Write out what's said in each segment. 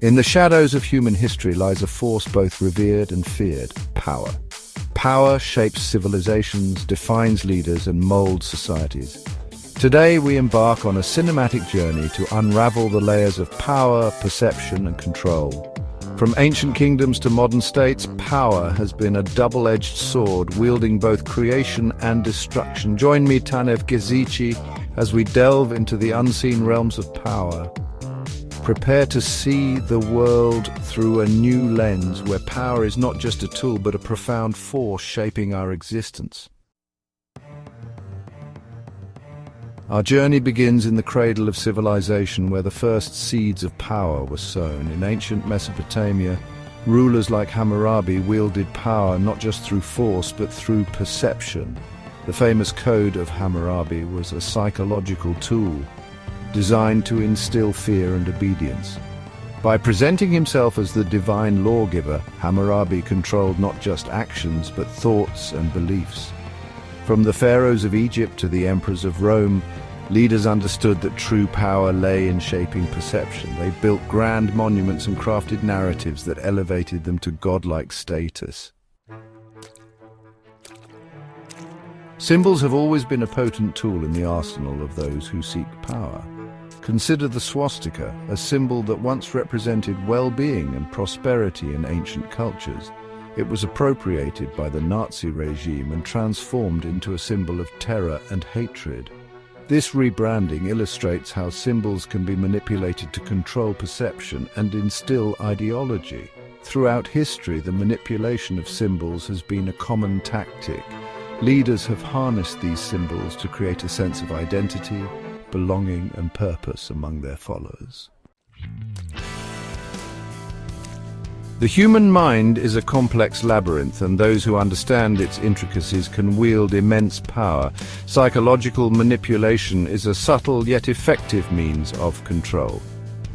In the shadows of human history lies a force both revered and feared: power. Power shapes civilizations, defines leaders, and molds societies. Today we embark on a cinematic journey to unravel the layers of power, perception, and control. From ancient kingdoms to modern states, power has been a double-edged sword wielding both creation and destruction. Join me, Tanev Gezici, as we delve into the unseen realms of power. Prepare to see the world through a new lens where power is not just a tool but a profound force shaping our existence. Our journey begins in the cradle of civilization, where the first seeds of power were sown. In ancient Mesopotamia, rulers like Hammurabi wielded power not just through force but through perception. The famous Code of Hammurabi was a psychological tool designed to instill fear and obedience. By presenting himself as the divine lawgiver, Hammurabi controlled not just actions but thoughts and beliefs. From the pharaohs of Egypt to the emperors of Rome, leaders understood that true power lay in shaping perception. They built grand monuments and crafted narratives that elevated them to godlike status. Symbols have always been a potent tool in the arsenal of those who seek power. Consider the swastika, a symbol that once represented well-being and prosperity in ancient cultures. It was appropriated by the Nazi regime and transformed into a symbol of terror and hatred. This rebranding illustrates how symbols can be manipulated to control perception and instill ideology. Throughout history, the manipulation of symbols has been a common tactic. Leaders have harnessed these symbols to create a sense of identity, belonging, and purpose among their followers. The human mind is a complex labyrinth, and those who understand its intricacies can wield immense power. Psychological manipulation is a subtle yet effective means of control.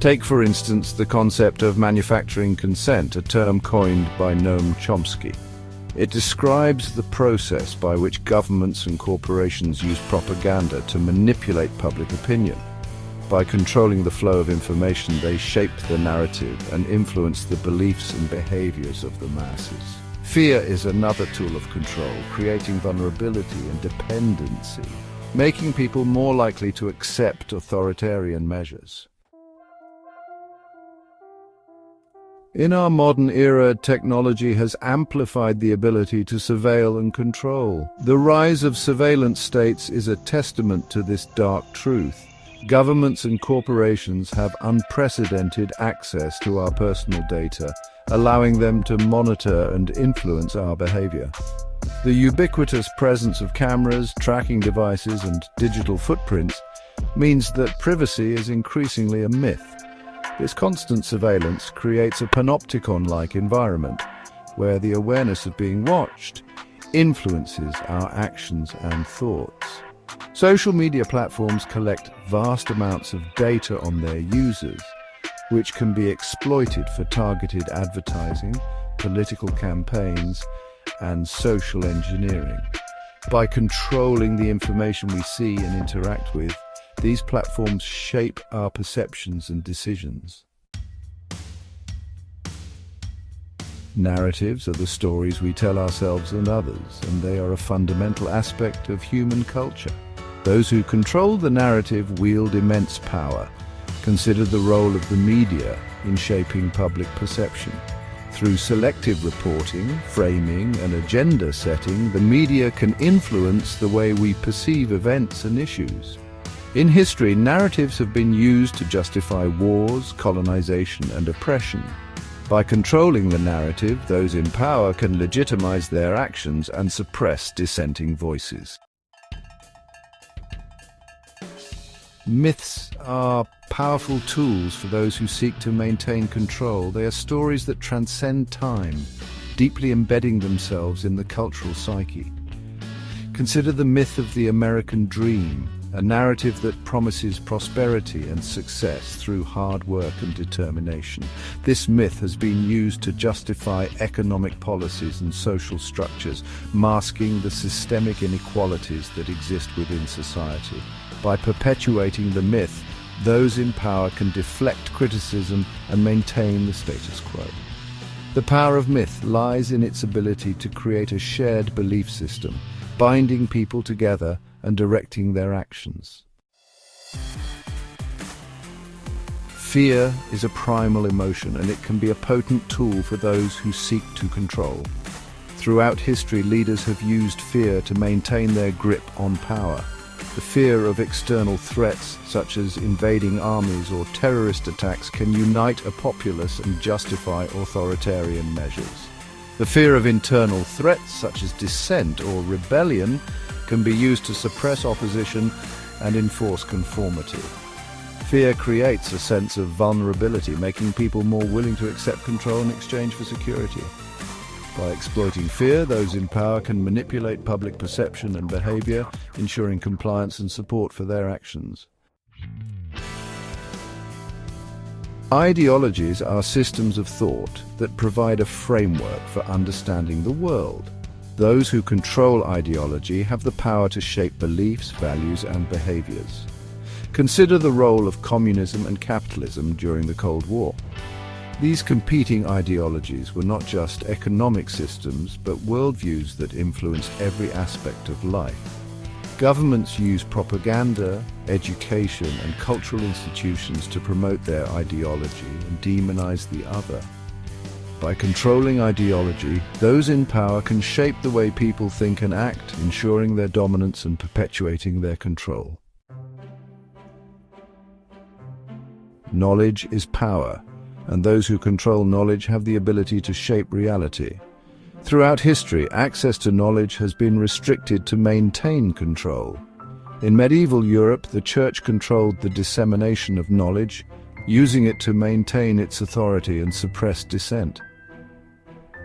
Take, for instance, the concept of manufacturing consent, a term coined by Noam Chomsky. It describes the process by which governments and corporations use propaganda to manipulate public opinion. By controlling the flow of information, they shape the narrative and influence the beliefs and behaviors of the masses. Fear is another tool of control, creating vulnerability and dependency, making people more likely to accept authoritarian measures. In our modern era, technology has amplified the ability to surveil and control. The rise of surveillance states is a testament to this dark truth. Governments and corporations have unprecedented access to our personal data, allowing them to monitor and influence our behavior. The ubiquitous presence of cameras, tracking devices, and digital footprints means that privacy is increasingly a myth. This constant surveillance creates a panopticon-like environment, where the awareness of being watched influences our actions and thoughts. Social media platforms collect vast amounts of data on their users, which can be exploited for targeted advertising, political campaigns, and social engineering. By controlling the information we see and interact with, these platforms shape our perceptions and decisions. Narratives are the stories we tell ourselves and others, and they are a fundamental aspect of human culture. Those who control the narrative wield immense power. Consider the role of the media in shaping public perception. Through selective reporting, framing, and agenda setting, the media can influence the way we perceive events and issues. In history, narratives have been used to justify wars, colonization, and oppression. By controlling the narrative, those in power can legitimize their actions and suppress dissenting voices. Myths are powerful tools for those who seek to maintain control. They are stories that transcend time, deeply embedding themselves in the cultural psyche. Consider the myth of the American dream, a narrative that promises prosperity and success through hard work and determination. This myth has been used to justify economic policies and social structures, masking the systemic inequalities that exist within society. By perpetuating the myth, those in power can deflect criticism and maintain the status quo. The power of myth lies in its ability to create a shared belief system, binding people together and directing their actions. Fear is a primal emotion, and it can be a potent tool for those who seek to control. Throughout history, leaders have used fear to maintain their grip on power. The fear of external threats, such as invading armies or terrorist attacks, can unite a populace and justify authoritarian measures. The fear of internal threats, such as dissent or rebellion, can be used to suppress opposition and enforce conformity. Fear creates a sense of vulnerability, making people more willing to accept control in exchange for security. By exploiting fear, those in power can manipulate public perception and behavior, ensuring compliance and support for their actions. Ideologies are systems of thought that provide a framework for understanding the world. Those who control ideology have the power to shape beliefs, values, and behaviors. Consider the role of communism and capitalism during the Cold War. These competing ideologies were not just economic systems, but worldviews that influenced every aspect of life. Governments use propaganda, education, and cultural institutions to promote their ideology and demonize the other. By controlling ideology, those in power can shape the way people think and act, ensuring their dominance and perpetuating their control. Knowledge is power, and those who control knowledge have the ability to shape reality. Throughout history, access to knowledge has been restricted to maintain control. In medieval Europe, the Church controlled the dissemination of knowledge, using it to maintain its authority and suppress dissent.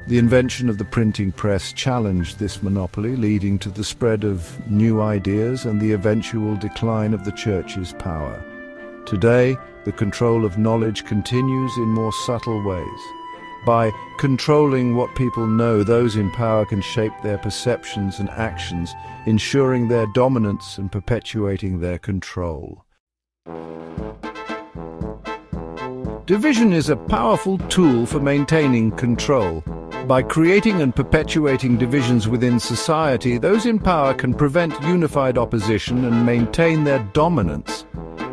The invention of the printing press challenged this monopoly, leading to the spread of new ideas and the eventual decline of the Church's power. Today, the control of knowledge continues in more subtle ways. By controlling what people know, those in power can shape their perceptions and actions, ensuring their dominance and perpetuating their control. Division is a powerful tool for maintaining control. By creating and perpetuating divisions within society, those in power can prevent unified opposition and maintain their dominance.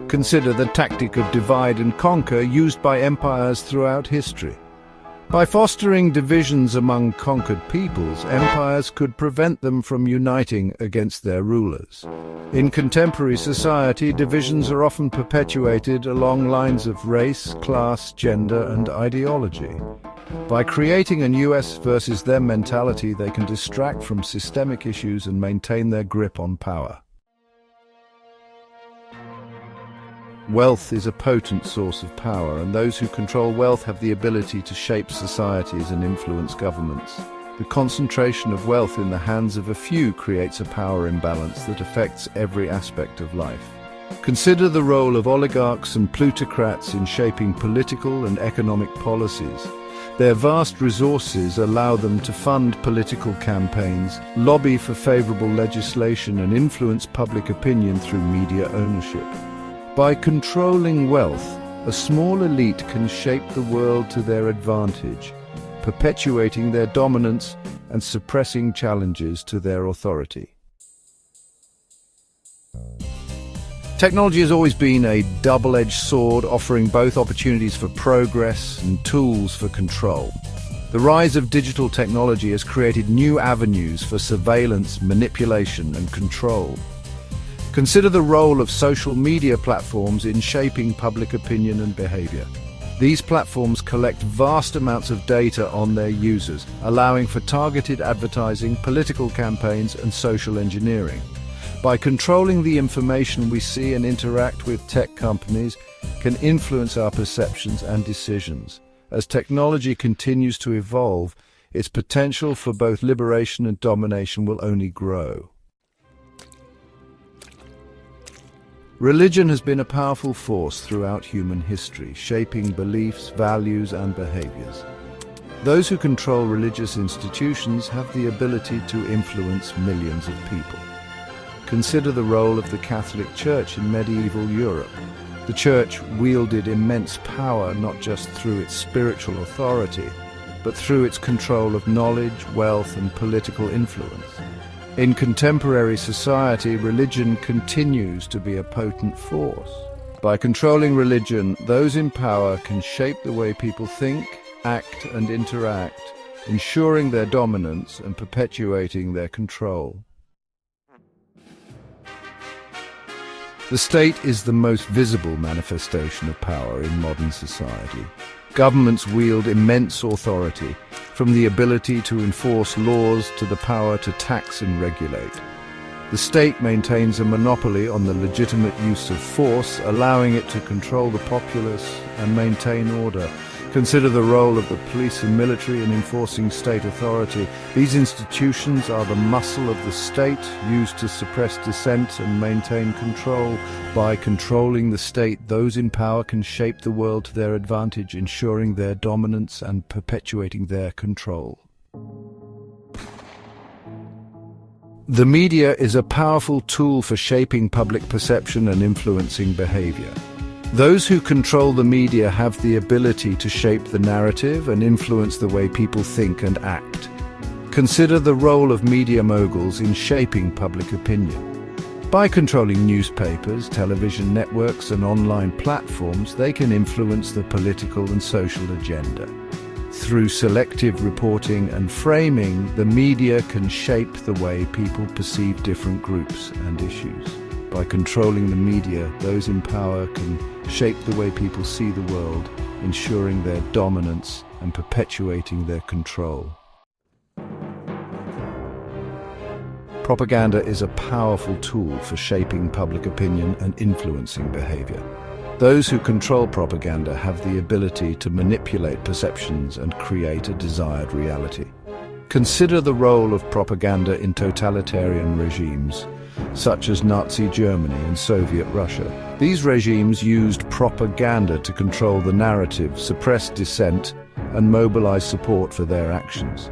Consider the tactic of divide and conquer used by empires throughout history. By fostering divisions among conquered peoples, empires could prevent them from uniting against their rulers. In contemporary society, divisions are often perpetuated along lines of race, class, gender, and ideology. By creating a us versus them mentality, they can distract from systemic issues and maintain their grip on power. Wealth is a potent source of power, and those who control wealth have the ability to shape societies and influence governments. The concentration of wealth in the hands of a few creates a power imbalance that affects every aspect of life. Consider the role of oligarchs and plutocrats in shaping political and economic policies. Their vast resources allow them to fund political campaigns, lobby for favorable legislation, and influence public opinion through media ownership. By controlling wealth, a small elite can shape the world to their advantage, perpetuating their dominance and suppressing challenges to their authority. Technology has always been a double-edged sword, offering both opportunities for progress and tools for control. The rise of digital technology has created new avenues for surveillance, manipulation, and control. Consider the role of social media platforms in shaping public opinion and behavior. These platforms collect vast amounts of data on their users, allowing for targeted advertising, political campaigns, and social engineering. By controlling the information we see and interact with, tech companies can influence our perceptions and decisions. As technology continues to evolve, its potential for both liberation and domination will only grow. Religion has been a powerful force throughout human history, shaping beliefs, values, and behaviors. Those who control religious institutions have the ability to influence millions of people. Consider the role of the Catholic Church in medieval Europe. The Church wielded immense power not just through its spiritual authority, but through its control of knowledge, wealth, and political influence. In contemporary society, religion continues to be a potent force. By controlling religion, those in power can shape the way people think, act, and interact, ensuring their dominance and perpetuating their control. The state is the most visible manifestation of power in modern society. Governments wield immense authority, from the ability to enforce laws to the power to tax and regulate. The state maintains a monopoly on the legitimate use of force, allowing it to control the populace and maintain order. Consider the role of the police and military in enforcing state authority. These institutions are the muscle of the state, used to suppress dissent and maintain control. By controlling the state, those in power can shape the world to their advantage, ensuring their dominance and perpetuating their control. The media is a powerful tool for shaping public perception and influencing behavior. Those who control the media have the ability to shape the narrative and influence the way people think and act. Consider the role of media moguls in shaping public opinion. By controlling newspapers, television networks, and online platforms, they can influence the political and social agenda. Through selective reporting and framing, the media can shape the way people perceive different groups and issues. By controlling the media, those in power can shape the way people see the world, ensuring their dominance and perpetuating their control. Propaganda is a powerful tool for shaping public opinion and influencing behavior. Those who control propaganda have the ability to manipulate perceptions and create a desired reality. Consider the role of propaganda in totalitarian regimes, such as Nazi Germany and Soviet Russia. These regimes used propaganda to control the narrative, suppress dissent, and mobilize support for their actions.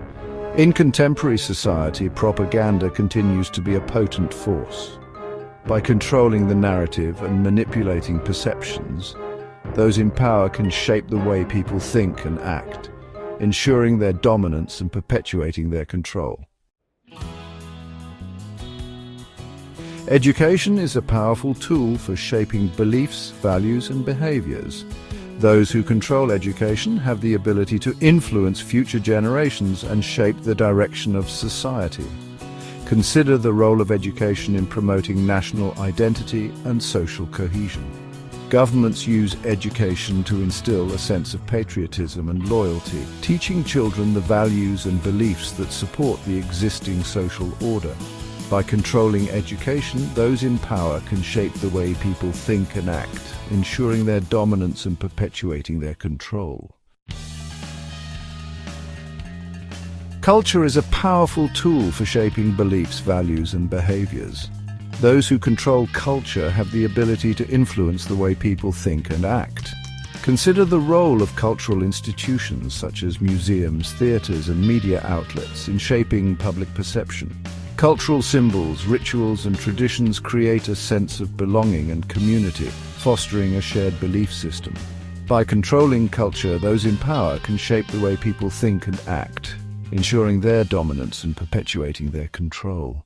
In contemporary society, propaganda continues to be a potent force. By controlling the narrative and manipulating perceptions, those in power can shape the way people think and act, ensuring their dominance and perpetuating their control. Education is a powerful tool for shaping beliefs, values, and behaviors. Those who control education have the ability to influence future generations and shape the direction of society. Consider the role of education in promoting national identity and social cohesion. Governments use education to instill a sense of patriotism and loyalty, teaching children the values and beliefs that support the existing social order. By controlling education, those in power can shape the way people think and act, ensuring their dominance and perpetuating their control. Culture is a powerful tool for shaping beliefs, values, and behaviors. Those who control culture have the ability to influence the way people think and act. Consider the role of cultural institutions such as museums, theaters, and media outlets in shaping public perception. Cultural symbols, rituals, and traditions create a sense of belonging and community, fostering a shared belief system. By controlling culture, those in power can shape the way people think and act, ensuring their dominance and perpetuating their control.